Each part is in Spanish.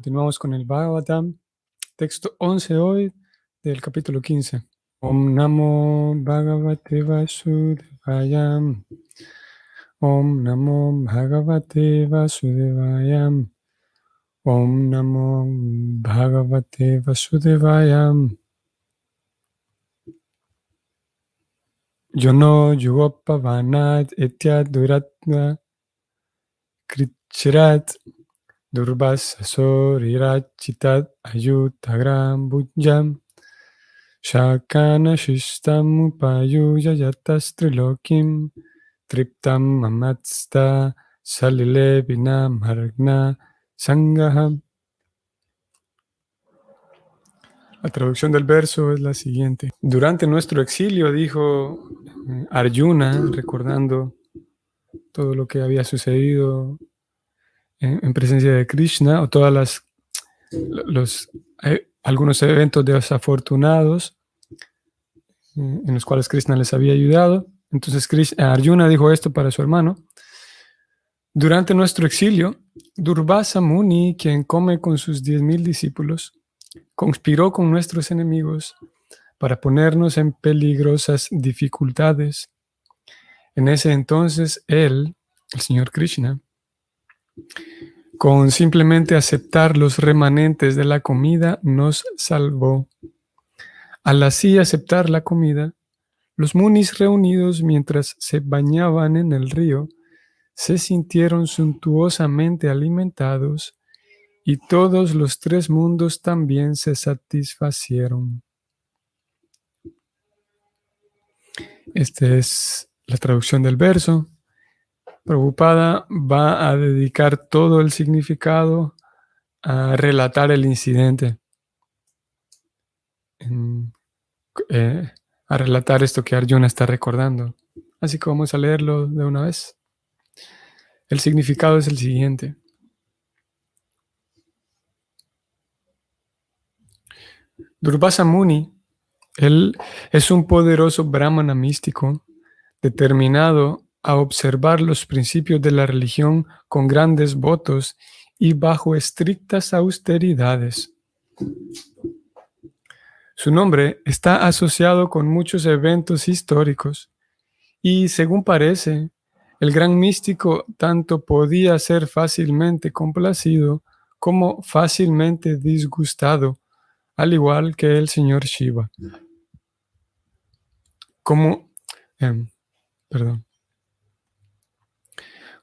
Continuamos con el Bhagavatam, texto 11 hoy del capítulo 15. Om Namo Bhagavate Vasudevaya. Om Namo Bhagavate Vasudevaya. Om Namo Bhagavate Vasudevaya. Yono Yugopavanat Etya Duratna Krichirat Durbasasorirat Ayutagram Bujam Shakana Shishtam Upayuya Yatastrilokim Triptam Mamatsta Salilebina Margna Sangaham. La traducción del verso es la siguiente. Durante nuestro exilio, dijo Arjuna, recordando todo lo que había sucedido en presencia de Krishna, o todas algunos eventos desafortunados en los cuales Krishna les había ayudado. Entonces Arjuna dijo esto para su hermano. Durante nuestro exilio, Durvasa Muni, quien come con sus 10,000 discípulos, conspiró con nuestros enemigos para ponernos en peligrosas dificultades. En ese entonces él, el Señor Krishna, con simplemente aceptar los remanentes de la comida, nos salvó. Al así aceptar la comida, los munis reunidos mientras se bañaban en el río se sintieron suntuosamente alimentados y todos los 3 mundos también se satisfacieron. Esta es la traducción del verso. Prabhupada va a dedicar todo el significado a relatar el incidente, a relatar esto que Arjuna está recordando. Así que vamos a leerlo de una vez. El significado es el siguiente. Durvasa Muni, él es un poderoso brahmana místico determinado a observar los principios de la religión con grandes votos y bajo estrictas austeridades. Su nombre está asociado con muchos eventos históricos y, según parece, el gran místico tanto podía ser fácilmente complacido como fácilmente disgustado, al igual que el señor Shiva.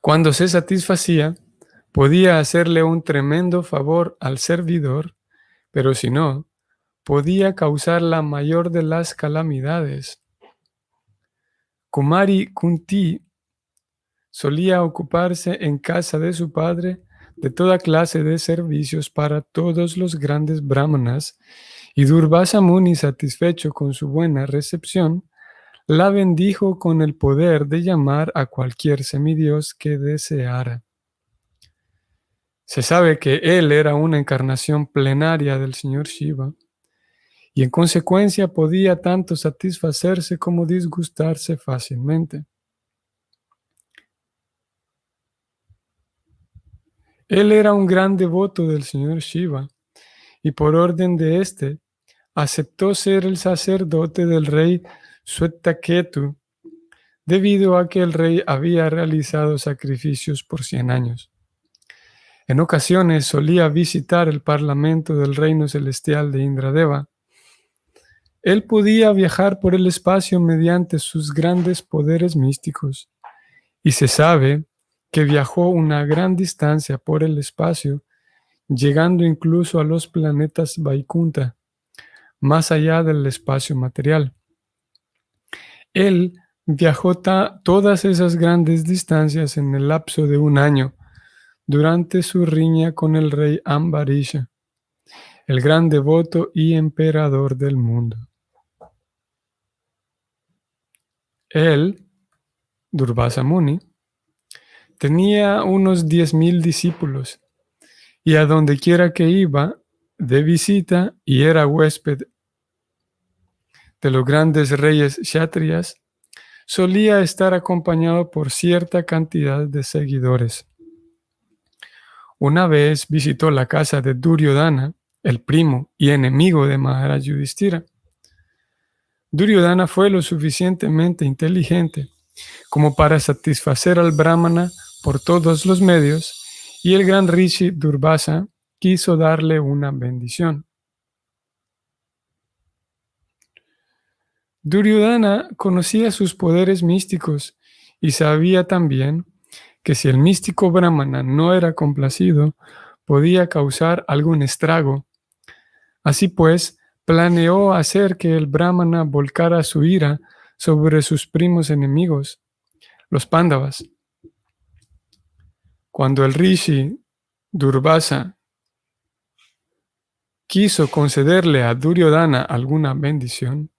Cuando se satisfacía, podía hacerle un tremendo favor al servidor, pero si no, podía causar la mayor de las calamidades. Kumari Kunti solía ocuparse en casa de su padre de toda clase de servicios para todos los grandes brahmanas, y Durvasa Muni, satisfecho con su buena recepción, la bendijo con el poder de llamar a cualquier semidios que deseara. Se sabe que él era una encarnación plenaria del señor Shiva, y en consecuencia podía tanto satisfacerse como disgustarse fácilmente. Él era un gran devoto del señor Shiva, y por orden de éste, aceptó ser el sacerdote del rey Swetaketu, debido a que el rey había realizado sacrificios por 100 años. En ocasiones solía visitar el parlamento del reino celestial de Indradeva. Él podía viajar por el espacio mediante sus grandes poderes místicos, y se sabe que viajó una gran distancia por el espacio, llegando incluso a los planetas Vaikunta, más allá del espacio material. Él viajó todas esas grandes distancias en el lapso de 1 año, durante su riña con el rey Ambarisha, el gran devoto y emperador del mundo. Él, Durvasa Muni, tenía unos 10,000 discípulos, y a donde quiera que iba de visita y era huésped de los grandes reyes kshatriyas, solía estar acompañado por cierta cantidad de seguidores. Una vez visitó la casa de Duryodhana, el primo y enemigo de Maharaj Yudhishthira. Duryodhana fue lo suficientemente inteligente como para satisfacer al brahmana por todos los medios, y el gran rishi Durvasa quiso darle una bendición. Duryodhana conocía sus poderes místicos y sabía también que si el místico brahmana no era complacido, podía causar algún estrago. Así pues, planeó hacer que el brahmana volcara su ira sobre sus primos enemigos, los Pándavas. Cuando el rishi Durvasa quiso concederle a Duryodhana alguna bendición,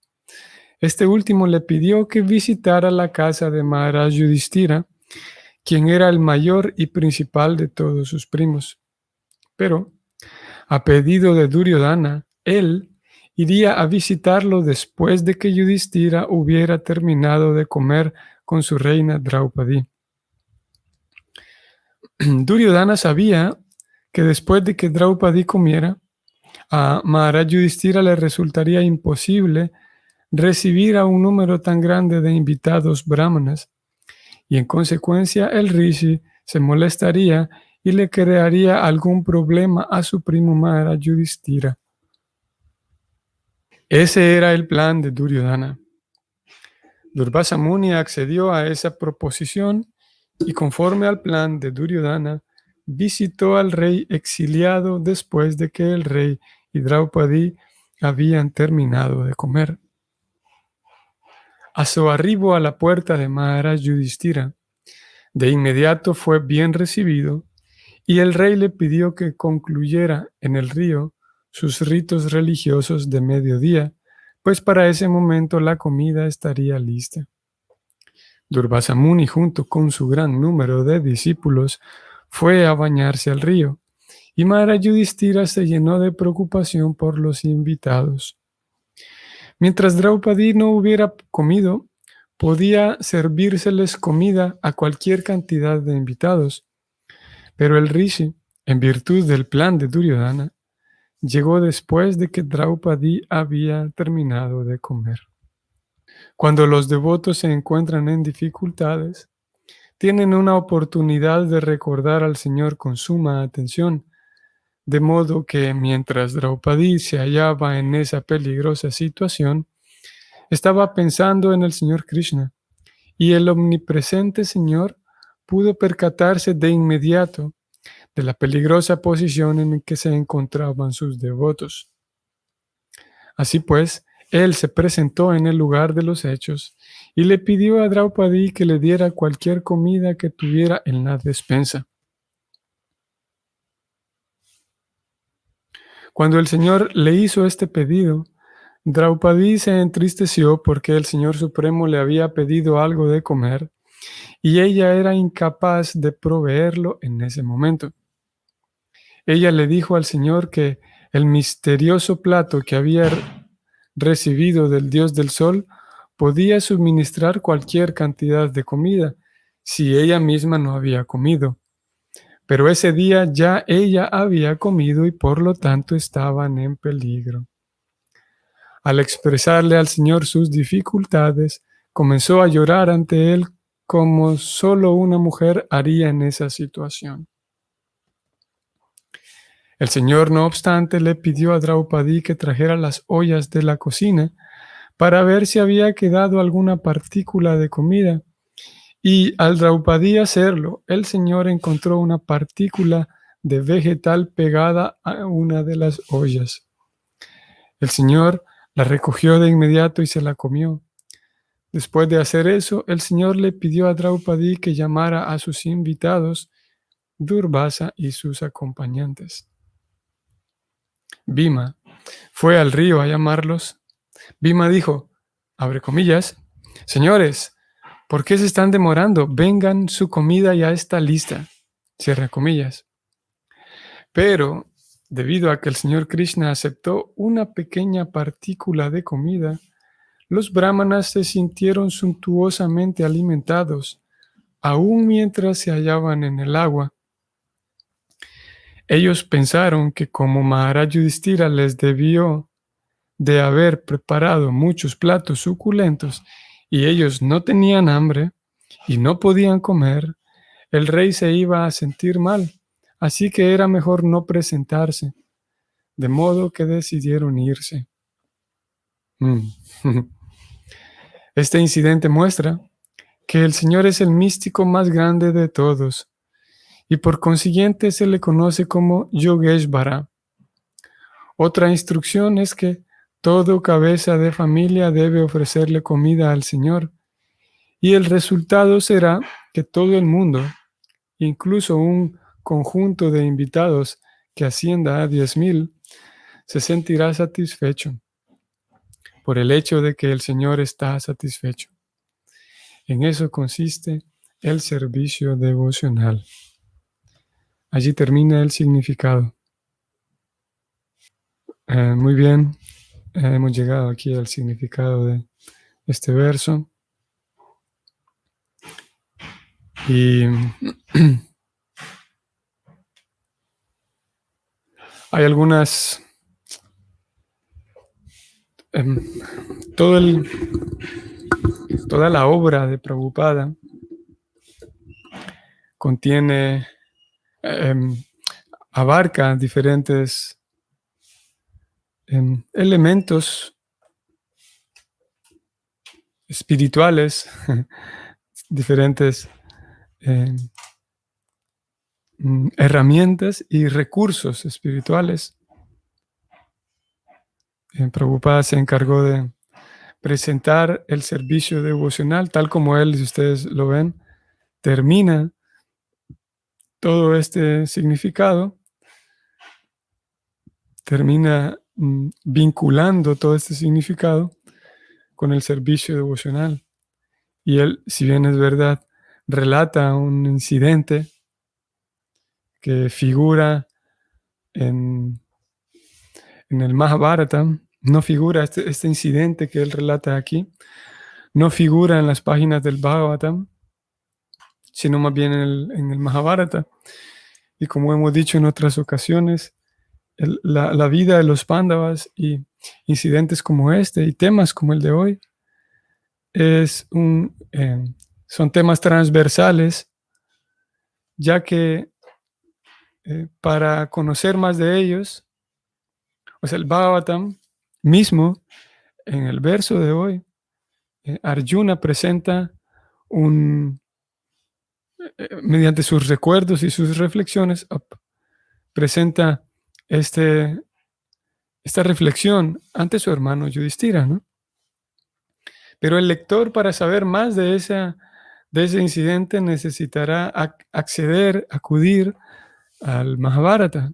este último le pidió que visitara la casa de Maharaj Yudhishthira, quien era el mayor y principal de todos sus primos. Pero, a pedido de Duryodhana, él iría a visitarlo después de que Yudhishthira hubiera terminado de comer con su reina Draupadi. Duryodhana sabía que después de que Draupadi comiera, a Maharaj Yudhishthira le resultaría imposible recibir a un número tan grande de invitados brahmanas, y en consecuencia el rishi se molestaría y le crearía algún problema a su primo Maharaj Yudhishthira. Ese era el plan de Duryodhana. Durvasa Muni accedió a esa proposición y, conforme al plan de Duryodhana, visitó al rey exiliado después de que el rey y Draupadi habían terminado de comer. A su arribo a la puerta de Maharaj Yudhishthira, de inmediato fue bien recibido, y el rey le pidió que concluyera en el río sus ritos religiosos de mediodía, pues para ese momento la comida estaría lista. Durvasa Muni, junto con su gran número de discípulos, fue a bañarse al río, y Maharaj Yudhishthira se llenó de preocupación por los invitados. Mientras Draupadi no hubiera comido, podía servírseles comida a cualquier cantidad de invitados, pero el rishi, en virtud del plan de Duryodhana, llegó después de que Draupadi había terminado de comer. Cuando los devotos se encuentran en dificultades, tienen una oportunidad de recordar al Señor con suma atención, de modo que mientras Draupadi se hallaba en esa peligrosa situación, estaba pensando en el Señor Krishna, y el omnipresente Señor pudo percatarse de inmediato de la peligrosa posición en que se encontraban sus devotos. Así pues, él se presentó en el lugar de los hechos y le pidió a Draupadi que le diera cualquier comida que tuviera en la despensa. Cuando el Señor le hizo este pedido, Draupadi se entristeció porque el Señor Supremo le había pedido algo de comer y ella era incapaz de proveerlo en ese momento. Ella le dijo al Señor que el misterioso plato que había recibido del Dios del Sol podía suministrar cualquier cantidad de comida si ella misma no había comido. Pero ese día ya ella había comido y por lo tanto estaban en peligro. Al expresarle al Señor sus dificultades, comenzó a llorar ante él como solo una mujer haría en esa situación. El Señor, no obstante, le pidió a Draupadi que trajera las ollas de la cocina para ver si había quedado alguna partícula de comida. Y al Draupadi hacerlo, el Señor encontró una partícula de vegetal pegada a una de las ollas. El Señor la recogió de inmediato y se la comió. Después de hacer eso, el Señor le pidió a Draupadi que llamara a sus invitados, Durvasa y sus acompañantes. Bhima fue al río a llamarlos. Bhima dijo, abre comillas, señores, ¿por qué se están demorando? Vengan, su comida ya está lista. Cierra comillas. Pero, debido a que el Señor Krishna aceptó una pequeña partícula de comida, los brahmanas se sintieron suntuosamente alimentados, aún mientras se hallaban en el agua. Ellos pensaron que como Maharaj Yudhishthira les debió de haber preparado muchos platos suculentos y ellos no tenían hambre y no podían comer, el rey se iba a sentir mal, así que era mejor no presentarse, de modo que decidieron irse. Este incidente muestra que el Señor es el místico más grande de todos y por consiguiente se le conoce como Yogeshvara. Otra instrucción es que todo cabeza de familia debe ofrecerle comida al Señor y el resultado será que todo el mundo, incluso un conjunto de invitados que ascienda a 10,000, se sentirá satisfecho por el hecho de que el Señor está satisfecho. En eso consiste el servicio devocional. Allí termina el significado. Muy bien, hemos llegado aquí al significado de este verso. Y hay algunas... toda la obra de Prabhupada contiene, abarca diferentes elementos espirituales, diferentes herramientas y recursos espirituales. Prabhupada se encargó de presentar el servicio devocional tal como él, si ustedes lo ven, termina todo este significado, termina vinculando todo este significado con el servicio devocional. Y él, si bien es verdad, relata un incidente que figura en el Mahabharata, no figura este incidente que él relata aquí, no figura en las páginas del Bhagavatam, sino más bien en el Mahabharata. Y como hemos dicho en otras ocasiones, la vida de los Pándavas y incidentes como este y temas como el de hoy son temas transversales, ya que para conocer más de ellos, o sea, el Bhagavatam mismo, en el verso de hoy, Arjuna presenta mediante sus recuerdos y sus reflexiones, presenta esta reflexión ante su hermano Yudhishthira, ¿no? Pero el lector, para saber más de ese incidente, necesitará acudir al Mahabharata.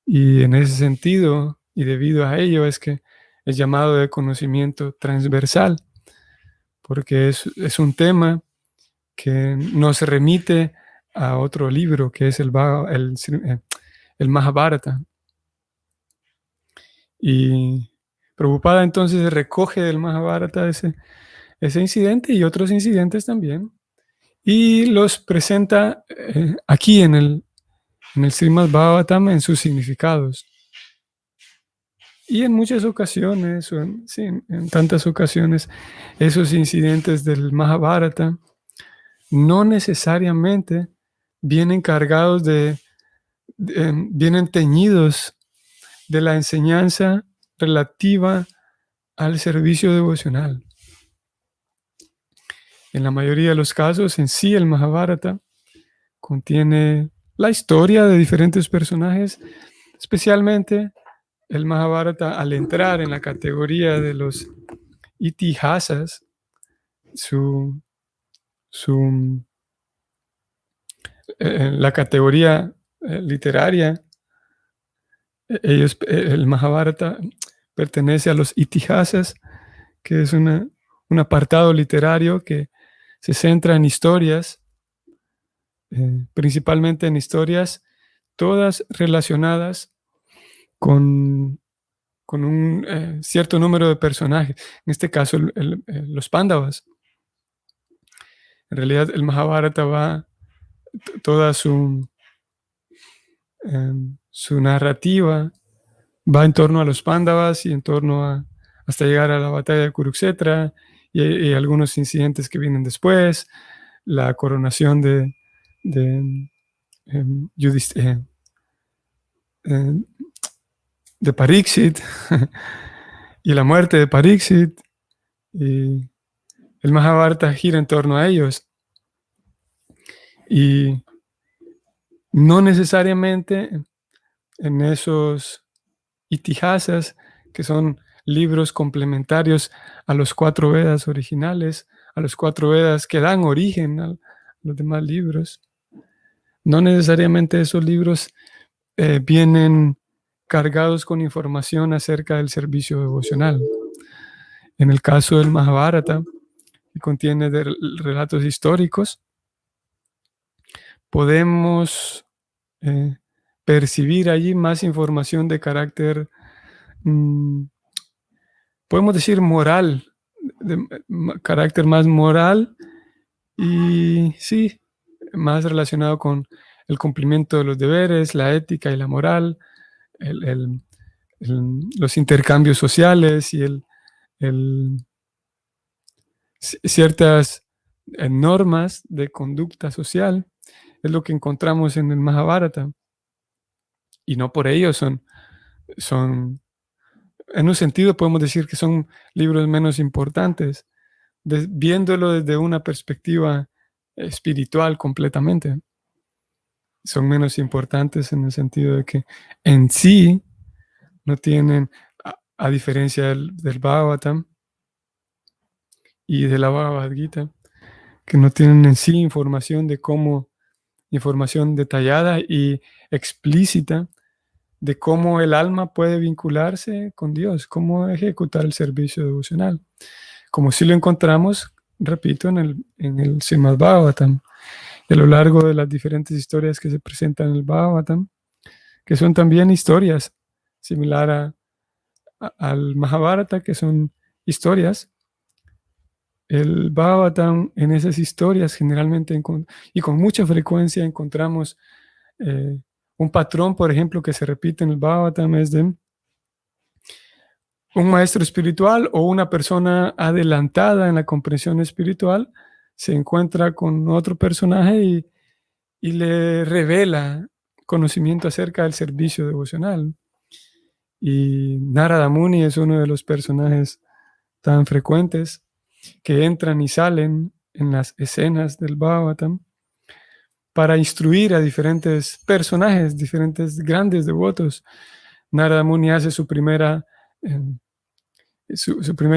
Y en ese sentido, y debido a ello, es que es llamado de conocimiento transversal, porque es un tema que nos remite a otro libro, que es el Mahabharata. Y Prabhupada entonces recoge del Mahabharata ese incidente y otros incidentes también, y los presenta aquí en el Srimad Bhagavatam en sus significados. Y en muchas ocasiones, en tantas ocasiones, esos incidentes del Mahabharata no necesariamente vienen cargados vienen teñidos de la enseñanza relativa al servicio devocional. En la mayoría de los casos, en sí, el Mahabharata contiene la historia de diferentes personajes, especialmente el Mahabharata, al entrar en la categoría de los itihasas, la categoría literaria, el Mahabharata pertenece a los itihasas, que es un apartado literario que se centra en historias, principalmente en historias todas relacionadas con un cierto número de personajes, en este caso los Pándavas. En realidad el Mahabharata va, toda su Su narrativa va en torno a los Pándavas y en torno a hasta llegar a la batalla de Kurukshetra y algunos incidentes que vienen después, la coronación de, de Pariksit y la muerte de Pariksit, y el Mahabharata gira en torno a ellos. Y no necesariamente en esos itihasas, que son libros complementarios a los 4 Vedas originales, a los 4 Vedas que dan origen a los demás libros, no necesariamente esos libros vienen cargados con información acerca del servicio devocional. En el caso del Mahabharata, que contiene relatos históricos, podemos percibir allí más información de carácter, podemos decir moral, de carácter más moral y sí, más relacionado con el cumplimiento de los deberes, la ética y la moral, los intercambios sociales y ciertas normas de conducta social. Es lo que encontramos en el Mahabharata. Y no por ello son, en un sentido podemos decir que son libros menos importantes, viéndolo desde una perspectiva espiritual completamente. Son menos importantes en el sentido de que en sí no tienen, a diferencia del Bhagavatam y de la Bhagavad Gita, que no tienen en sí información detallada y explícita de cómo el alma puede vincularse con Dios, cómo ejecutar el servicio devocional, como si lo encontramos, repito, en el Srimad Bhagavatam, a lo largo de las diferentes historias que se presentan en el Bhagavatam, que son también historias similar al Mahabharata, que son historias. El Bhagavatam, en esas historias generalmente y con mucha frecuencia encontramos un patrón, por ejemplo, que se repite en el Bhagavatam, es de un maestro espiritual o una persona adelantada en la comprensión espiritual se encuentra con otro personaje y le revela conocimiento acerca del servicio devocional. Y Narada Muni es uno de los personajes tan frecuentes que entran y salen en las escenas del Bhagavatam para instruir a diferentes personajes, diferentes grandes devotos. Narada Muni hace su primera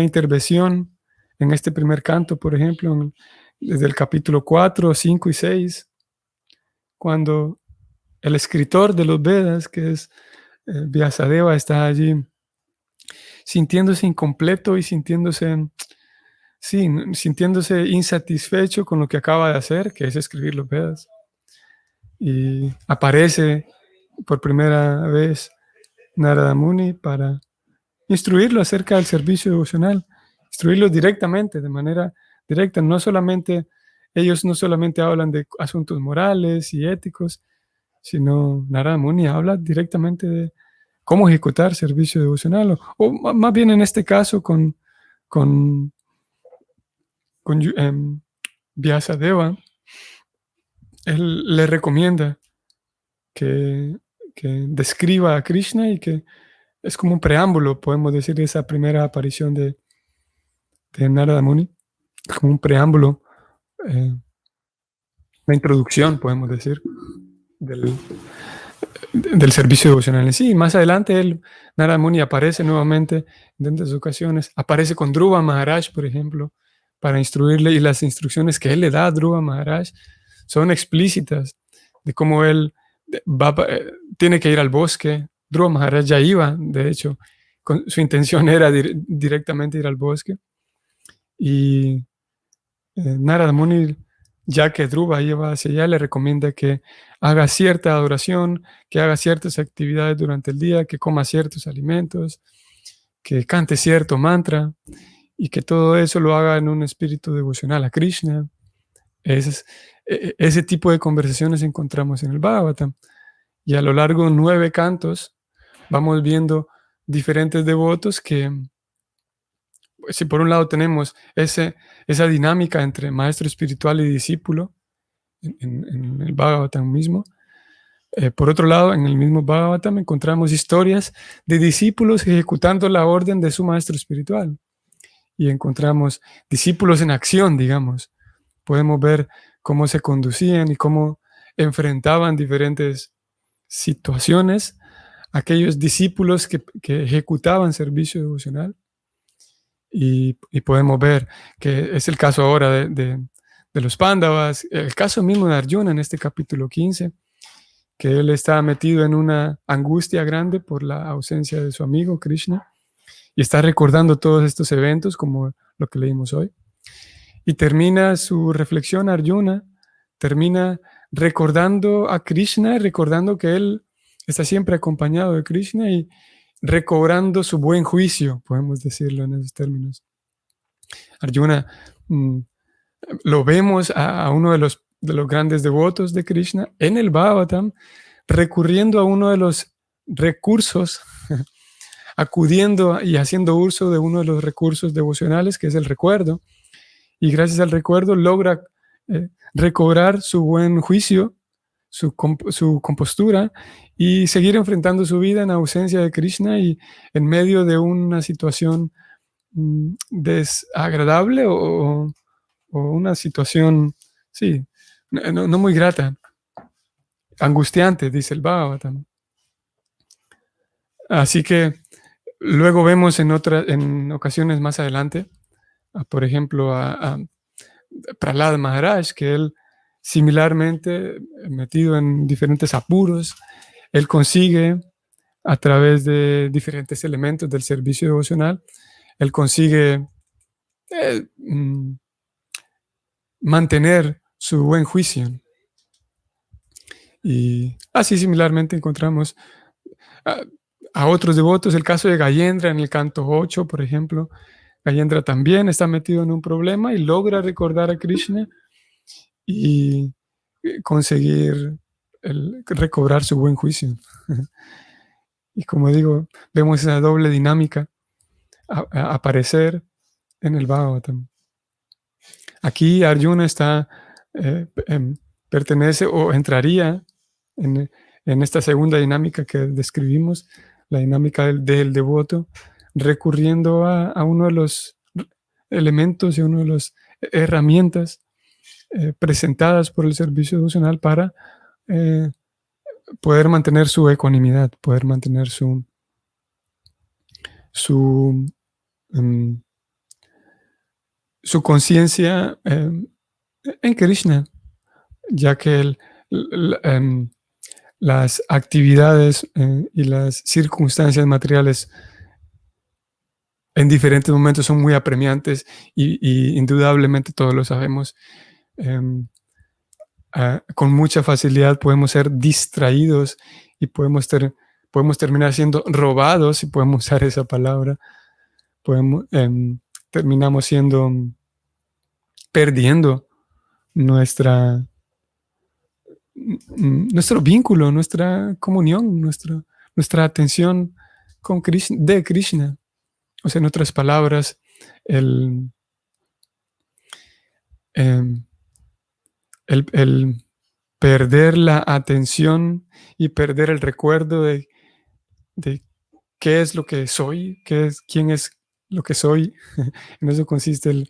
intervención en este primer canto, por ejemplo, desde el capítulo 4, 5 y 6, cuando el escritor de los Vedas, que es Vyasadeva, está allí sintiéndose incompleto y sintiéndose insatisfecho con lo que acaba de hacer, que es escribir los Vedas. Y aparece por primera vez Narada Muni para instruirlo acerca del servicio devocional, instruirlo directamente, de manera directa. Ellos no solamente hablan de asuntos morales y éticos, sino Narada Muni habla directamente de cómo ejecutar servicio devocional, o más bien en este caso con Vyasadeva. Él le recomienda que describa a Krishna y que es como un preámbulo, podemos decir, esa primera aparición de Narada Muni, como un preámbulo, una introducción, podemos decir, del servicio devocional en sí. Más adelante, Narada Muni aparece nuevamente en tantas ocasiones, aparece con Dhruva Maharaj, por ejemplo, para instruirle, y las instrucciones que él le da a Dhruva Maharaj son explícitas de cómo él tiene que ir al bosque. Dhruva Maharaj ya iba, de hecho, su intención era directamente ir al bosque. Y Narada Muni, ya que Dhruva iba hacia allá, le recomienda que haga cierta adoración, que haga ciertas actividades durante el día, que coma ciertos alimentos, que cante cierto mantra y que todo eso lo haga en un espíritu devocional a Krishna. Ese tipo de conversaciones encontramos en el Bhagavatam. Y a lo largo de 9 cantos vamos viendo diferentes devotos que, si por un lado tenemos esa dinámica entre maestro espiritual y discípulo en el Bhagavatam mismo, por otro lado, en el mismo Bhagavatam encontramos historias de discípulos ejecutando la orden de su maestro espiritual. Y encontramos discípulos en acción, digamos. Podemos ver cómo se conducían y cómo enfrentaban diferentes situaciones aquellos discípulos que ejecutaban servicio devocional. Y podemos ver que es el caso ahora de los Pándavas, el caso mismo de Arjuna en este capítulo 15, que él está metido en una angustia grande por la ausencia de su amigo Krishna y está recordando todos estos eventos como lo que leímos hoy. Y termina su reflexión Arjuna, termina recordando a Krishna, recordando que él está siempre acompañado de Krishna y recobrando su buen juicio, podemos decirlo en esos términos. Arjuna, lo vemos a uno de los grandes devotos de Krishna en el Bhagavatam, recurriendo a uno de los recursos, acudiendo y haciendo uso de uno de los recursos devocionales, que es el recuerdo, y gracias al recuerdo logra recobrar su buen juicio, su compostura, y seguir enfrentando su vida en ausencia de Krishna y en medio de una situación desagradable o una situación, sí, no muy grata, angustiante, dice el Bhagavatam. Así que luego vemos en ocasiones más adelante, por ejemplo, a Prahlad Maharaj, que él similarmente metido en diferentes apuros, él consigue a través de diferentes elementos del servicio devocional, él consigue mantener su buen juicio. Y así similarmente encontramos a otros devotos, el caso de Gayendra en el canto 8, por ejemplo. Gayendra también está metido en un problema y logra recordar a Krishna y conseguir recobrar su buen juicio. Y como digo, vemos esa doble dinámica a aparecer en el Bhagavatam. Aquí Arjuna pertenece o entraría en esta segunda dinámica que describimos, la dinámica del devoto, recurriendo a uno de los elementos y uno de las herramientas presentadas por el servicio devocional para poder mantener su ecuanimidad, poder mantener su conciencia en Krishna, ya que las actividades y las circunstancias materiales en diferentes momentos son muy apremiantes y indudablemente todos lo sabemos. Con mucha facilidad podemos ser distraídos y podemos terminar siendo robados, si podemos usar esa palabra. Terminamos perdiendo nuestro vínculo, nuestra comunión, nuestra atención con Krishna, de Krishna. O sea, en otras palabras, el perder la atención y perder el recuerdo de qué es lo que soy, quién es lo que soy. En eso consiste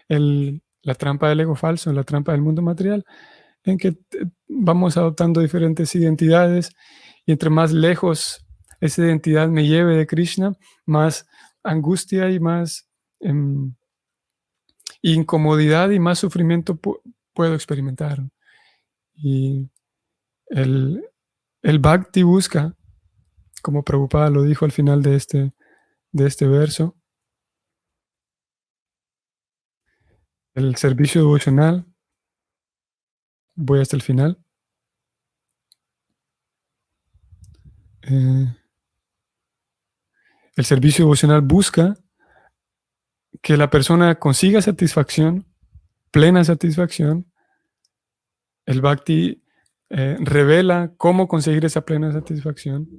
la trampa del ego falso, la trampa del mundo material, en que vamos adoptando diferentes identidades y entre más lejos esa identidad me lleve de Krishna, más angustia y más incomodidad y más sufrimiento puedo experimentar. Y el Bhakti busca, como Prabhupada lo dijo al final de este verso, el servicio devocional, voy hasta el final, el servicio devocional busca que la persona consiga satisfacción, plena satisfacción. El Bhakti revela cómo conseguir esa plena satisfacción.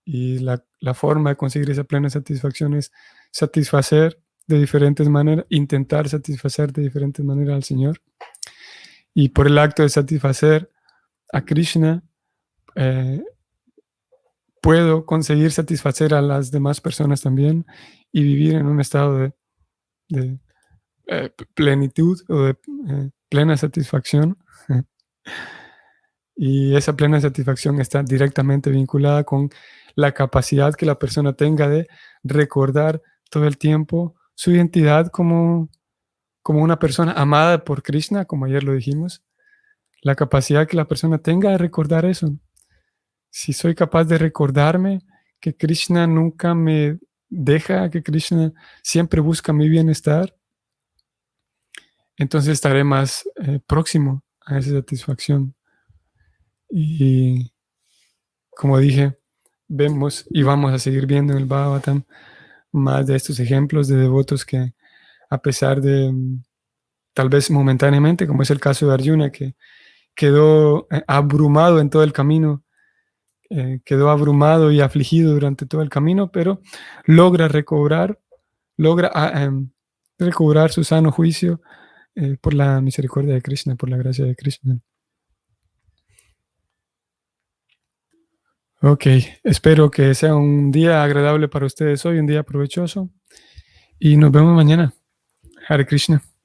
Y la forma de conseguir esa plena satisfacción es satisfacer de diferentes maneras, intentar satisfacer de diferentes maneras al Señor. Y por el acto de satisfacer a Krishna, puedo conseguir satisfacer a las demás personas también y vivir en un estado de plenitud o de plena satisfacción. Y esa plena satisfacción está directamente vinculada con la capacidad que la persona tenga de recordar todo el tiempo su identidad como una persona amada por Krishna, como ayer lo dijimos. La capacidad que la persona tenga de recordar eso. Si soy capaz de recordarme que Krishna nunca me deja, que Krishna siempre busca mi bienestar, entonces estaré más próximo a esa satisfacción. Y como dije, vemos y vamos a seguir viendo en el Bhagavatam más de estos ejemplos de devotos que, a pesar de, tal vez momentáneamente, como es el caso de Arjuna, que quedó abrumado en todo el camino, quedó abrumado y afligido durante todo el camino, pero logra recobrar su sano juicio por la misericordia de Krishna, por la gracia de Krishna. Ok, espero que sea un día agradable para ustedes hoy, un día provechoso, y nos vemos mañana. Hare Krishna.